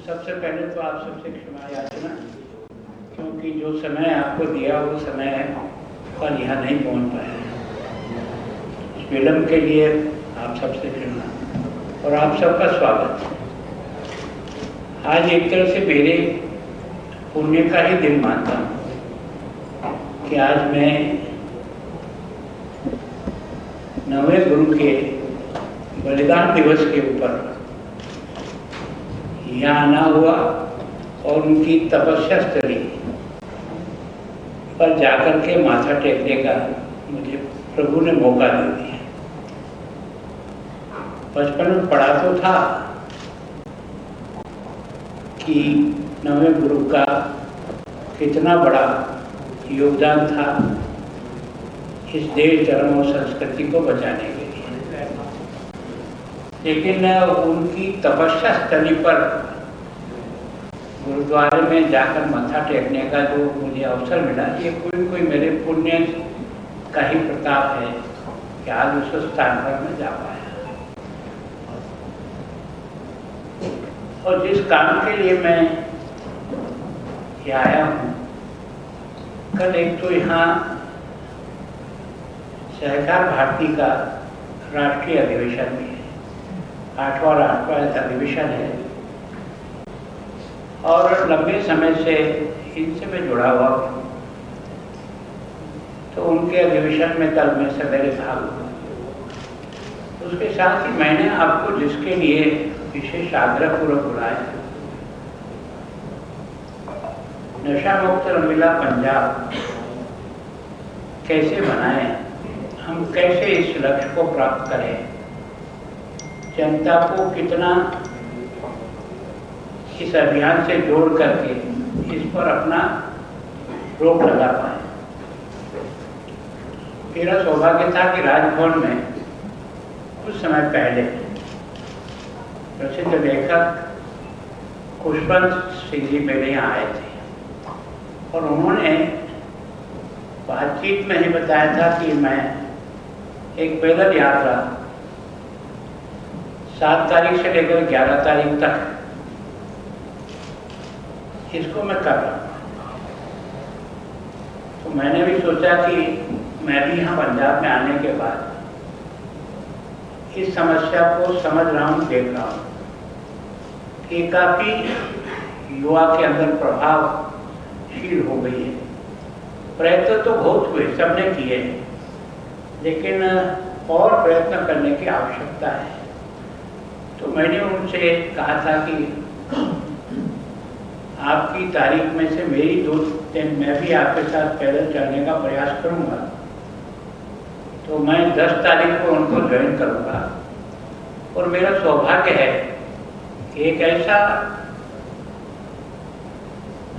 सबसे पहले तो आप सबसे क्षमा याचना, क्योंकि जो समय आपको दिया वो समय पर यहाँ नहीं पहुँच पाया। इस विलम्ब के लिए आप सबसे क्षमा और आप सबका स्वागत। आज एक तरह से मेरे पुण्य का ही दिन मानता हूँ कि आज मैं 9वें गुरु के बलिदान दिवस के ऊपर यहाँ आना हुआ और उनकी तपस्या स्थली पर जाकर के माथा टेकने का मुझे प्रभु ने मौका दे दिया। बचपन में पढ़ा तो था कि 9वें गुरु का कितना बड़ा योगदान था इस देश, धर्म और संस्कृति को बचाने के लिए, लेकिन उनकी तपस्या स्थली पर गुरुद्वारे में जाकर माथा टेकने का जो मुझे अवसर मिला, ये कोई मेरे पुण्य का ही प्रताप है कि आज उस स्थान पर मैं जा पाया। और जिस काम के लिए मैं यहाँ आया हूँ, कल एक तो यहाँ सहकार भारती का राष्ट्रीय अधिवेशन भी है, 8वां अधिवेशन है और लंबे समय से इनसे मैं जुड़ा हुआ हूँ। तो उनके अधिवेशन में कल मैं सवेरे भाग हुआ। उसके साथ ही मैंने आपको जिसके लिए विशेष आग्रह पूर्वक बुलाया, नशा मुक्त रंगीला पंजाब कैसे बनाएं, हम कैसे इस लक्ष्य को प्राप्त करें, जनता को कितना इस अभियान से जोड़ करके इस पर अपना रोक लगा पाए। मेरा सौभाग्य था कि राजभवन में कुछ समय पहले प्रसिद्ध लेखक खुशवंत सिंह जी मेरे यहाँ आए थे और उन्होंने बातचीत में ही बताया था कि मैं एक पैदल यात्रा 7 तारीख से लेकर 11 तारीख तक इसको मैं कर रहा हूँ। तो मैंने भी सोचा कि मैं भी यहाँ पंजाब में आने के बाद इस समस्या को समझ रहा हूँ, देख रहा हूँ कि काफ़ी युवा के अंदर प्रभावशील हो गई है। प्रयत्न तो बहुत हुए, सबने किए, लेकिन और प्रयत्न करने की आवश्यकता है। तो मैंने उनसे कहा था कि आपकी तारीख में से मेरी 2 दिन मैं भी आपके साथ पैदल चलने का प्रयास करूंगा। तो मैं 10 तारीख को उनको ज्वाइन करूंगा और मेरा सौभाग्य है कि एक ऐसा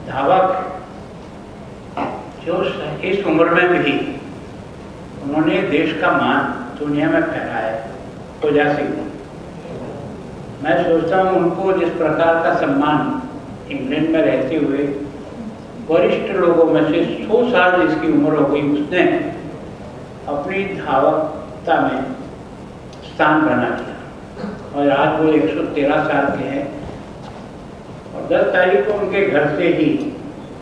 धावक जो इस उम्र में भी उन्होंने देश का मान दुनिया में फैलाया, पूजा सिंह। मैं सोचता हूँ उनको जिस प्रकार का सम्मान इंग्लैंड में रहते हुए वरिष्ठ लोगों में से 100 साल जिसकी उम्र हो गई, उसने अपनी धावकता में स्थान बना लिया और आज वो 113 साल के हैं और 10 तारीख को उनके घर से ही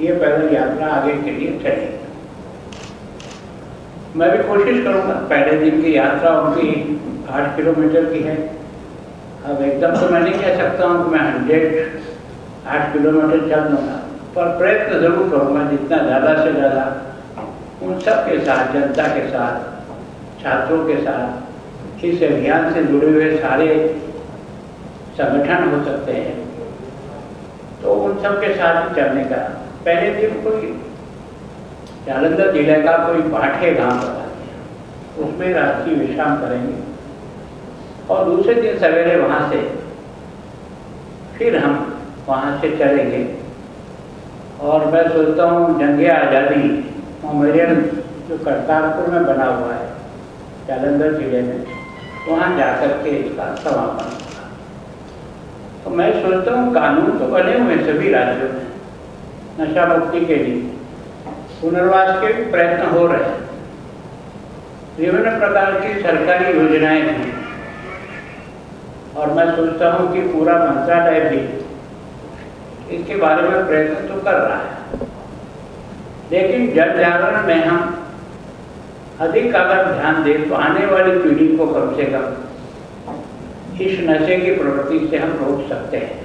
ये पैदल यात्रा आगे के लिए चलेगी। मैं भी कोशिश करूँगा। पहले दिन की यात्रा उनकी 8 किलोमीटर की है। अब एकदम तो मैं नहीं कह सकता हूँ कि मैं 8 किलोमीटर चल लूँगा, पर प्रयत्न जरूर करूँगा जितना ज़्यादा से ज़्यादा उन सब के साथ, जनता के साथ, छात्रों के साथ, इस अभियान से जुड़े हुए सारे संगठन हो सकते हैं, तो उन सब के साथ चलने का। पहले दिन कोई जालंधर जिले का कोई पाठे गांव बता दिया, उसमें रात्रि विश्राम करेंगे और दूसरे दिन सवेरे वहाँ से फिर हम वहाँ से चलेंगे। और मैं सोचता हूँ जंगे आज़ादी मेमोरियल जो करतारपुर में बना हुआ है जालंधर जिले में, वहाँ जाकर के इसका समापन होगा। तो मैं सोचता हूँ कानून तो बने हुए सभी राज्यों में नशा मुक्ति के लिए, पुनर्वास के भी प्रयत्न हो रहे हैं, विभिन्न प्रकार की सरकारी योजनाएं भी, और मैं सोचता हूँ कि पूरा मंत्रालय भी इसके बारे में प्रयत्न तो कर रहा है, लेकिन जन जागरण में हम अधिक अगर ध्यान दें तो आने वाली पीढ़ी को कम से कम इस नशे की प्रवृत्ति से हम रोक सकते हैं।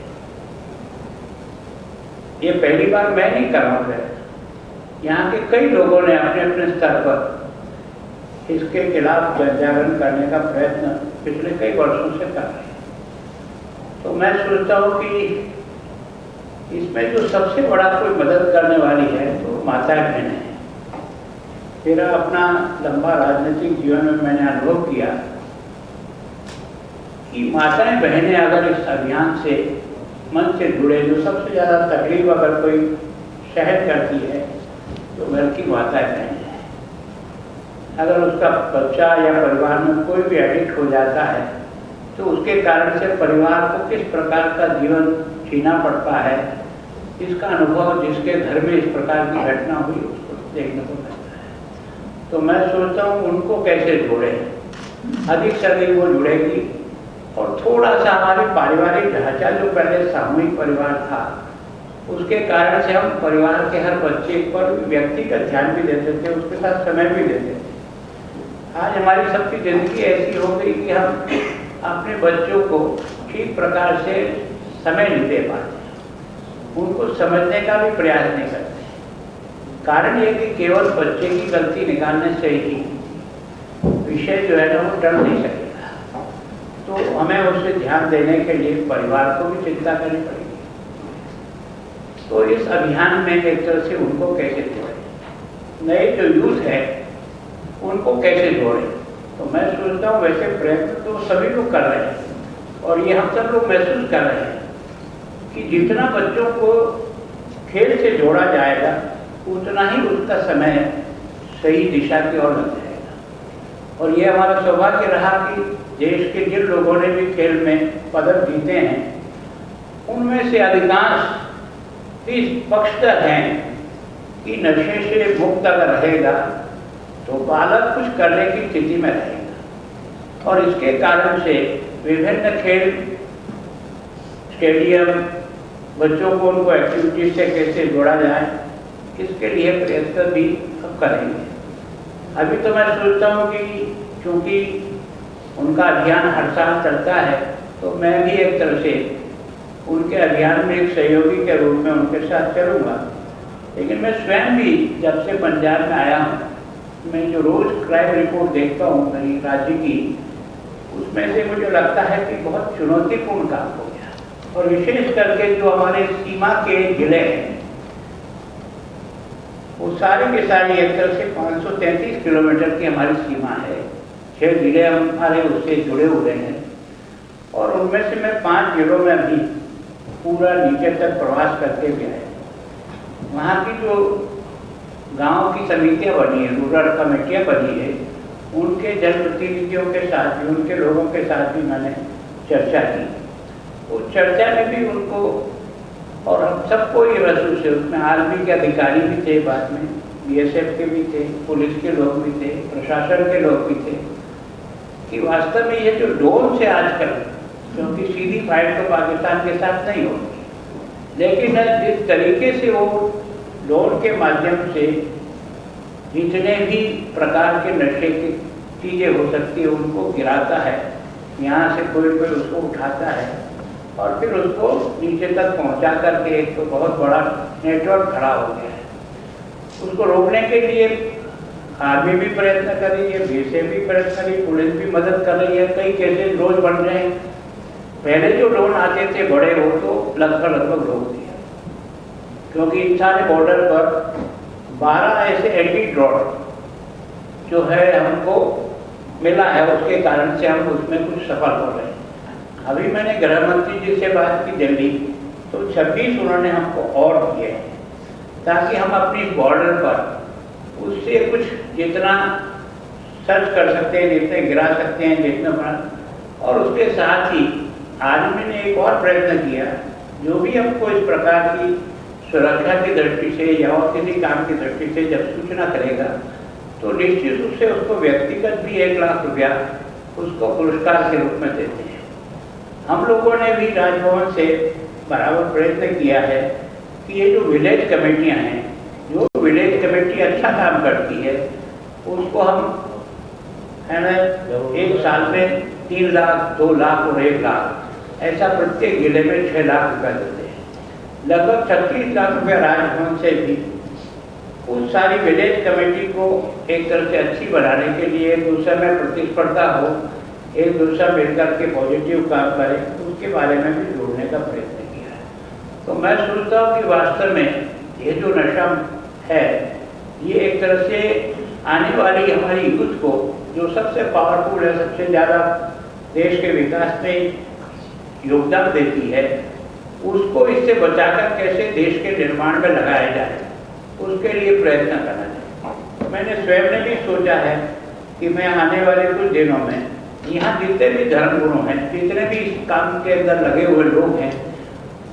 ये पहली बार मैं नहीं कर रहा हूँ, यहाँ के कई लोगों ने अपने अपने स्तर पर इसके खिलाफ जन जागरण करने का प्रयत्न पिछले कई वर्षों से कर रहे हैं। तो मैं सोचता हूँ कि इसमें जो सबसे बड़ा कोई मदद करने वाली है तो माताएं बहनें हैं। मेरा अपना लंबा राजनीतिक जीवन में मैंने अनुभव किया कि माताएं बहनें अगर इस अभियान से मन से जुड़े, जो सबसे ज़्यादा तकलीफ अगर कोई सहन करती है तो घर की माताएं बहनें हैं। अगर उसका बच्चा या परिवार में कोई भी एडिक्ट हो जाता है तो उसके कारण से परिवार को किस प्रकार का जीवन जीना पड़ता है, इसका अनुभव जिसके घर में इस प्रकार की घटना हुई उसको देखने को मिलता है। तो मैं सोचता हूँ उनको कैसे जोड़ें, अधिक से अधिक वो जुड़ेगी और थोड़ा सा हमारे पारिवारिक ढांचा जो पहले सामूहिक परिवार था उसके कारण से हम परिवार के हर बच्चे पर व्यक्तिगत ध्यान भी देते थे, उसके साथ समय भी देते थे। आज हमारी सबकी जिंदगी ऐसी हो गई कि हम अपने बच्चों को ठीक प्रकार से समय नहीं दे पाते, उनको समझने का भी प्रयास नहीं करते। कारण ये कि केवल बच्चे की गलती निकालने से ही विषय जो है ना वो टल नहीं सकेगा। तो हमें उससे ध्यान देने के लिए परिवार को भी चिंता करनी पड़ेगी। तो इस अभियान में एक तरह से उनको कैसे जोड़ें, नए जो यूथ है उनको कैसे जोड़ें। तो मैं सोचता हूँ वैसे प्रयत्न तो सभी लोग कर रहे हैं और ये हम सब लोग महसूस कर रहे हैं कि जितना बच्चों को खेल से जोड़ा जाएगा उतना ही उसका समय सही दिशा की ओर लग जाएगा। और ये हमारा सौभाग्य रहा कि देश के जिन लोगों ने भी खेल में पदक जीते हैं उनमें से अधिकांश इस पक्षधर हैं कि नशे से मुक्त अगर रहेगा तो बालक कुछ करने की स्थिति में रहेगा। और इसके कारण से विभिन्न खेल स्टेडियम, बच्चों को उनको एक्टिविटी से कैसे जोड़ा जाए, इसके लिए प्रयत्न भी हम करेंगे। अभी तो मैं सोचता हूँ कि क्योंकि उनका अभियान हर साल चलता है तो मैं भी एक तरह से उनके अभियान में एक सहयोगी के रूप में उनके साथ चलूँगा। लेकिन मैं स्वयं भी जब से पंजाब में आया हूँ, मैं जो रोज़ क्राइम रिपोर्ट देखता हूँ मेरी राज्य की, उसमें से मुझे लगता है कि बहुत चुनौतीपूर्ण काम हो गया। और विशेष करके जो हमारे सीमा के जिले हैं वो सारे के सारे एक तरह से 533 किलोमीटर की हमारी सीमा है। 6 जिले हमारे उससे जुड़े हुए हैं और उनमें से मैं 5 जिलों में अभी पूरा नीचे तक प्रवास करके भी आया। वहाँ की जो गांव की समितियाँ बनी है, रूरल कमेटियाँ बनी है, उनके जनप्रतिनिधियों के साथ भी, उनके लोगों के साथ भी मैंने चर्चा की। उस चर्चा में भी उनको और हम सबको ये महसूस है, उसमें आर्मी के अधिकारी भी थे, बाद में BSF के भी थे, पुलिस के लोग भी थे, प्रशासन के लोग भी थे, कि वास्तव में ये जो ड्रोन से आजकल, क्योंकि सीधी फाइट तो पाकिस्तान के साथ नहीं होती, लेकिन जिस तरीके से वो ड्रोन के माध्यम से जितने भी प्रकार के नशे की चीज़ें हो सकती है उनको गिराता है, यहाँ से कोई उसको उठाता है और फिर उसको नीचे तक पहुँचा करके एक तो बहुत बड़ा नेटवर्क खड़ा हो गया है। उसको रोकने के लिए आर्मी भी प्रयत्न कर रही है, BSF भी प्रयत्न कर रही है, पुलिस भी मदद कर रही है। कई केसेस रोज बन रहे हैं। पहले जो ड्रोन आते थे बड़े, वो तो लगभग रोक दिया, क्योंकि इन सारे बॉर्डर पर 12 ऐसे एंटी ड्रोन जो है हमको मिला है, उसके कारण से हम उसमें कुछ सफल हो रहे हैं। अभी मैंने गृह मंत्री जी से बात की दिल्ली, तो 26 उन्होंने हमको और दिए हैं ताकि हम अपनी बॉर्डर पर उससे कुछ जितना सर्च कर सकते हैं, जितने गिरा सकते हैं, जितना बना। और उसके साथ ही आर्मी ने एक और प्रयत्न किया, जो भी हमको इस प्रकार की सुरक्षा की दृष्टि से या और किसी काम की दृष्टि से जब सूचना करेगा तो निश्चित रूप से उसको व्यक्तिगत भी 1 लाख रुपया उसको पुरस्कार के रूप में देते हैं। हम लोगों ने भी राजभवन से बराबर प्रयत्न किया है कि ये जो विलेज कमेटियां हैं, जो विलेज कमेटी अच्छा काम करती है उसको हम है ना एक साल में 3 लाख, 2 लाख और 1 लाख ऐसा प्रत्येक जिले में 6 लाख रुपया देते हैं। लगभग 36 लाख रुपया राजभवन से भी उस सारी विलेज कमेटी को एक तरह से अच्छी बनाने के लिए एक दूसरे में प्रतिस्पर्धा हो, एक दूसरा मिलकर के पॉजिटिव काम करे, उसके बारे में भी जोड़ने का प्रयत्न किया है। तो मैं सोचता हूँ कि वास्तव में ये जो नशा है ये एक तरह से आने वाली हमारी यूथ को जो सबसे पावरफुल है, सबसे ज़्यादा देश के विकास में योगदान देती है, उसको इससे बचाकर कैसे देश के निर्माण में लगाया जाए उसके लिए प्रयत्न करना चाहिए। मैंने स्वयं ने भी सोचा है कि मैं आने वाले कुछ दिनों में यहाँ जितने भी धर्मगुरु हैं, जितने भी इस काम के अंदर लगे हुए लोग हैं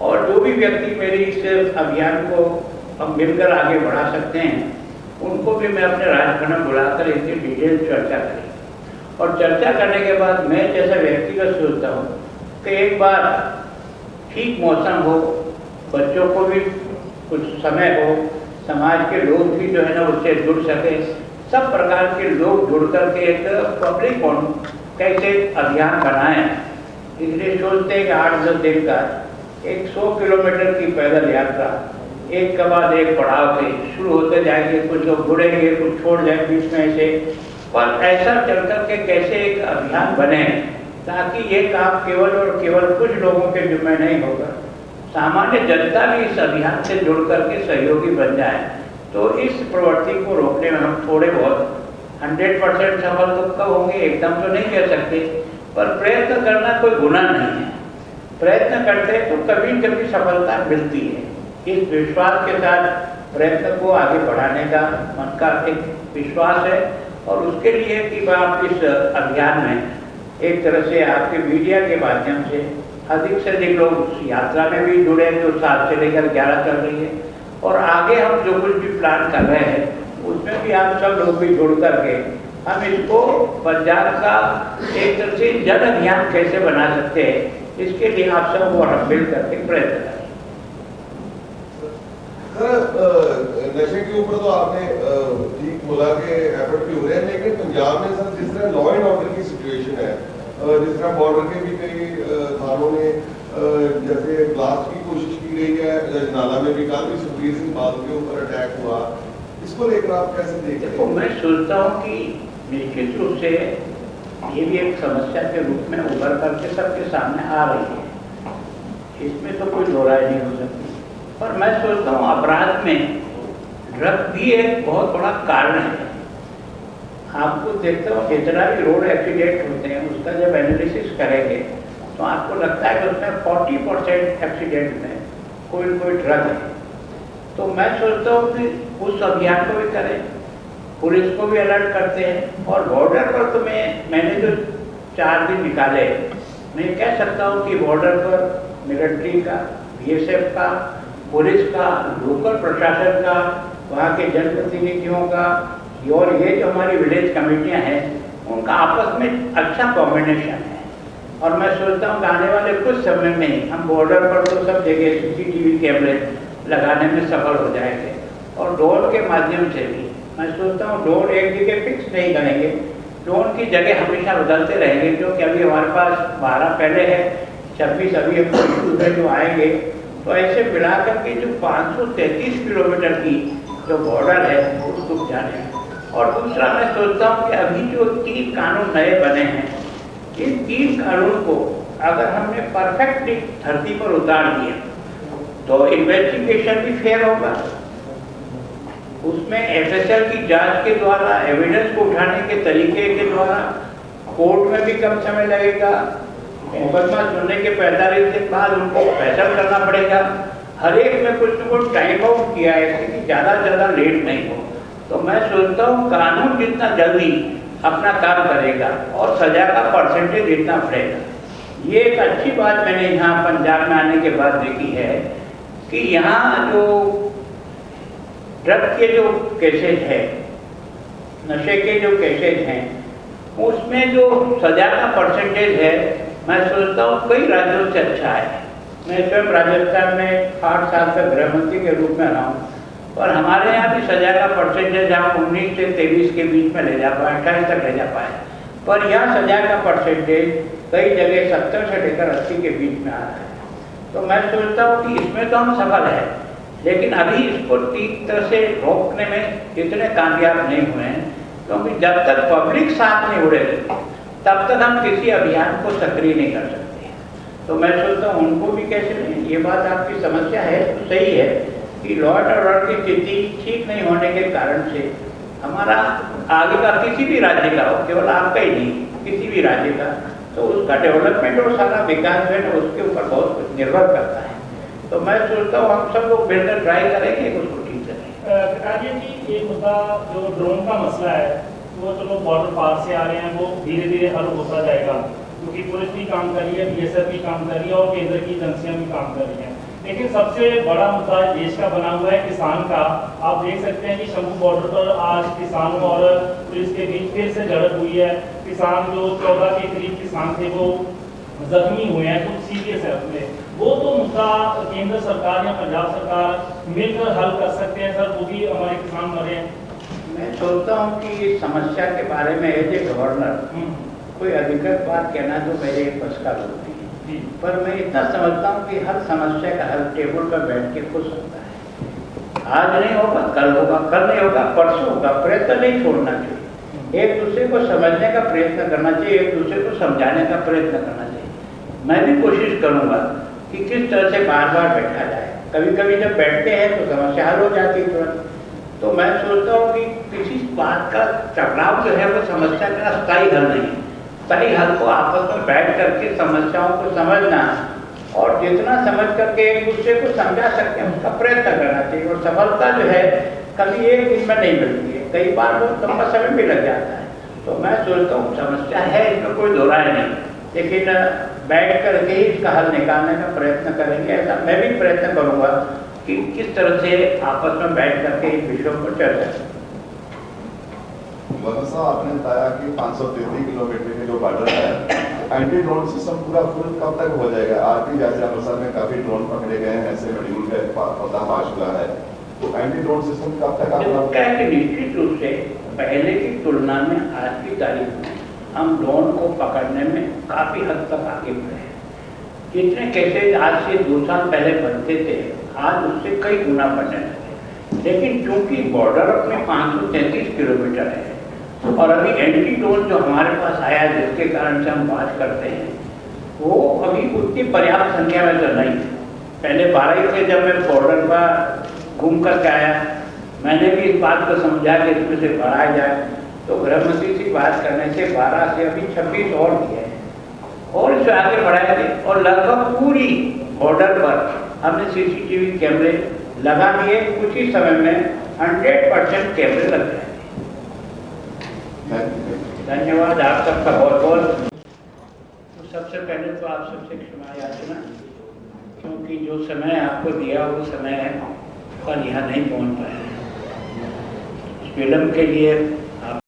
और जो भी व्यक्ति मेरी इस अभियान को हम मिलकर आगे बढ़ा सकते हैं, उनको भी मैं अपने राजभवन में बुलाकर इसकी डिटेल चर्चा करी। और चर्चा करने के बाद मैं जैसा व्यक्तिगत सोचता हूँ कि एक बार ठीक मौसम हो, बच्चों को भी कुछ समय हो, समाज के लोग भी जो है ना उससे जुड़ सके, सब प्रकार के लोग जुड़ करके एक पब्लिक कैसे अभियान बनाएं। इसलिए सोचते हैं कि 8-10 दिन का एक 100 किलोमीटर की पैदल यात्रा एक के बाद एक पड़ाव पे शुरू होते जाएंगे, कुछ लोग जुड़ेंगे, कुछ छोड़ जाएंगे बीच में से, पर ऐसा चल कर के कैसे एक अभियान बने ताकि ये काम केवल और केवल कुछ लोगों के जिम्मे नहीं होगा, सामान्य जनता भी इस अभियान से जुड़ करके सहयोगी बन जाए। तो इस प्रवृत्ति को रोकने में हम थोड़े बहुत 100% सफल तो कब होंगे एकदम तो नहीं कह सकते, पर प्रयत्न करना कोई गुनाह नहीं है। प्रयत्न करते तो कभी कभी सफलता मिलती है। इस विश्वास के साथ प्रयत्न को आगे बढ़ाने का मन का एक विश्वास है और उसके लिए कि आप इस अभियान में एक तरह से आपके मीडिया के माध्यम से अधिक से अधिक लोग उस यात्रा में भी जुड़े जो 7 से लेकर 11 चल रही है, और आगे हम जो कुछ भी प्लान कर रहे हैं उसमें भी आप सब लोग भी जुड़ करके हम इसको पंजाब का एक तरह से जन अभियान कैसे बना सकते हैं, इसके लिए आप सब वो हम मिल करके प्रयत्न करें। नशे के ऊपर तो आपने ठीक बोला कि एफर्ट भी हो रहे हैं, लेकिन पंजाब में सर जिस तरह लॉ एंड ऑर्डर की सिचुएशन है, जिस तरह बॉर्डर के भी कई थानों ने जैसे ब्लास्ट की कोशिश की गई है, नाला में भी कल भी सुखबीर सिंह बादल के ऊपर अटैक हुआ, इसको लेकर आप कैसे देखते हैं? देखो, मैं सोचता हूँ कि निश्चित रूप से ये भी एक समस्या के रूप में उभर करके सबके सामने आ रही है, इसमें तो कोई दो राय नहीं हो सकती। पर मैं सोचता हूँ अपराध में ड्रग भी एक बहुत बड़ा कारण है। आपको देखता हूँ जितना भी रोड एक्सीडेंट होते हैं उसका जब एनालिसिस करेंगे तो आपको लगता है कि उसमें 40% एक्सीडेंट में कोई न कोई ड्रग है। तो मैं सोचता हूँ कि उस अभियान को भी करें, पुलिस को भी अलर्ट करते हैं, और बॉर्डर पर तो मैंने जो 4 दिन निकाले, मैं कह सकता हूँ कि बॉर्डर पर मिलिट्री का, BSF का, पुलिस का, लोकल प्रशासन का, वहाँ के जनप्रतिनिधियों का और ये जो हमारी विलेज कमेटियाँ हैं उनका आपस में अच्छा कॉम्बिनेशन है। और मैं सोचता हूँ कि आने वाले कुछ समय में हम बॉर्डर पर तो सब जगह CCTV कैमरे लगाने में सफल हो जाएंगे, और ड्रोन के माध्यम से भी मैं सोचता हूँ ड्रोन एक जगह फिक्स नहीं करेंगे, ड्रोन की जगह हमेशा बदलते रहेंगे, जो कि अभी हमारे पास 12 पहले है, 26 अभी हम जो आएंगे। तो ऐसे मिलाकर के जो 533 किलोमीटर की जो बॉर्डर है उसको जाने। और दूसरा मैं सोचता हूँ कि अभी जो 3 कानून नए बने हैं, इन 3 कानून को अगर हमने परफेक्टली धरती पर उतार दिया तो इन्वेस्टिगेशन भी फेयर होगा, उसमें FSL की जांच के द्वारा, एविडेंस को उठाने के तरीके के द्वारा कोर्ट में भी कम समय लगेगा, मुकदमा सुनने के 45 दिन बाद उनको फैसला करना पड़ेगा, हर एक में कुछ न कुछ टाइम आउट किया है कि ज़्यादा से ज़्यादा लेट नहीं हो। तो मैं सोचता हूँ कानून जितना जल्दी अपना काम करेगा और सजा का परसेंटेज इतना बढ़ेगा। ये एक अच्छी बात मैंने यहाँ पंजाब में आने के बाद देखी है कि यहाँ जो ड्रग के जो केसेज है, नशे के जो केसेज हैं, उसमें जो सजा का परसेंटेज है मैं सोचता हूँ कई राज्यों से अच्छा है। मैं स्वयं राजस्थान में 8 साल तक गृह मंत्री के रूप में रहा हूँ और हमारे यहाँ भी सजा का परसेंटेज आप 19 से 23 के बीच में ले जा पाए, 28 तक ले जा पाए, पर यहाँ सजा का परसेंटेज कई जगह 70 से लेकर 80 के बीच में आ रहा है। तो मैं सोचता हूँ कि इसमें तो हम सफल हैं, लेकिन अभी इसको ठीक तरह से रोकने में इतने कामयाब नहीं हुए हैं, क्योंकि जब तक पब्लिक साथ नहीं उड़े तब तक हम किसी अभियान को सक्रिय नहीं कर सकते। तो मैं सोचता हूँ उनको भी कैसे नहीं, ये बात आपकी समस्या है तो सही है कि लॉ एंड ऑर्डर की स्थिति ठीक नहीं होने के कारण से हमारा आगे का किसी भी राज्य का हो, केवल आपका ही नहीं, किसी भी राज्य का, तो उसका डेवलपमेंट और सारा विकास है ना उसके ऊपर बहुत कुछ निर्भर करता है। तो मैं सोचता हूँ हम सब लोग मिलकर ट्राई करेंगे उसको ठीक करेंगे। राजेश जी, ये मुद्दा जो ड्रोन का मसला है वो तो लोग बॉर्डर पार से आ रहे हैं, वो धीरे धीरे हल होता जाएगा, क्योंकि पुलिस भी काम कर रही है, बीएसएफ भी काम कर रही है और केंद्र की एजेंसियां भी काम कर रही हैं। लेकिन सबसे बड़ा मुद्दा देश का बना हुआ है किसान का। आप देख सकते हैं कि शंभू बॉर्डर पर आज किसानों और पुलिस के बीच फिर से झड़प हुई है। किसान जो 14 के करीब किसान थे वो जख्मी हुए हैं, कुछ सीरियस है उसमें। वो तो मुद्दा केंद्र सरकार या पंजाब सरकार मिलकर हल कर सकते हैं सर, वो भी हमारे किसान मरे हैं। मैं सोचता हूँ कि इस समस्या के बारे में एज ए गवर्नर कोई अधिकृत बात कहना जो मेरे बस का होती है, पर मैं इतना समझता हूँ कि हर समस्या का हल टेबल पर बैठ के हो सकता है। आज नहीं होगा कल होगा, कल नहीं होगा परसों होगा, प्रयत्न नहीं छोड़ना चाहिए, एक दूसरे को समझने का प्रयत्न करना चाहिए, एक दूसरे को समझाने का प्रयत्न करना चाहिए। मैं भी कोशिश करूँगा कि किस तरह से बार बार बैठा जाए। कभी कभी जब बैठते हैं तो समस्या हल हो जाती है तुरंत। तो मैं सोचता हूँ कि किसी बात का टकराव जो है वो समस्या का स्थायी हल नहीं है। स्थायी हल को आपस में बैठ करके समस्याओं को समझना और जितना समझ करके एक दूसरे को समझा सकते हैं उसका प्रयत्न करना चाहिए। और सफलता जो है कभी एक दिन में नहीं मिलती है, कई बार बहुत लंबा समय भी लग जाता है। तो मैं सोचता हूँ समस्या है, इसमें कोई दो राय नहीं, लेकिन बैठ करके ही इसका हल निकालने का प्रयत्न करेंगे। ऐसा मैं भी प्रयत्न करूँगा कि किस तरह से आपस में बैठ करके इन विषयों पर चर्चा करें। साहब, आपने बताया कि 533 किलोमीटर के जो बॉर्डर है, एंटी ड्रोन सिस्टम पूरा फुल कब तक हो जाएगा? आज भी जैसे अमृतसर में काफी ड्रोन पकड़े गए हैं, ऐसे मॉड्यूल का पर्दाफाश हुआ है, तो एंटी ड्रोन सिस्टम कब तक आपका? निश्चित रूप से पहले की तुलना में आज की तारीख में हम ड्रोन को पकड़ने में काफी हद तक आगे बढ़े हैं। जितने केसेज आज से 2 साल पहले बनते थे आज उससे कई गुना बढ़ने लगे। लेकिन चूंकि बॉर्डर अपने 533 किलोमीटर है और अभी एंटी ड्रोन जो हमारे पास आया है जिसके कारण से हम बात करते हैं वो अभी उतनी पर्याप्त संख्या में तो नहीं है। पहले 12 ही थे जब मैं बॉर्डर पर घूम करके आया, मैंने भी इस बात को समझा कि इसमें से बढ़ाया जाए, तो गृह मंत्री से बात करने से 12 से अभी 26 और दिए हैं और इसे आगे बढ़ाए थे। और लगभग पूरी बॉर्डर पर हमने CCTV कैमरे लगा दिए, कुछ ही समय में 100% कैमरे लग जाएंगे। धन्यवाद आप सबका बहुत बहुत। तो सबसे पहले तो आप सबसे क्षमा याचना, क्योंकि जो समय आपको दिया वो समय पर यहाँ नहीं पहुँच पाया। इस फिल्म के लिए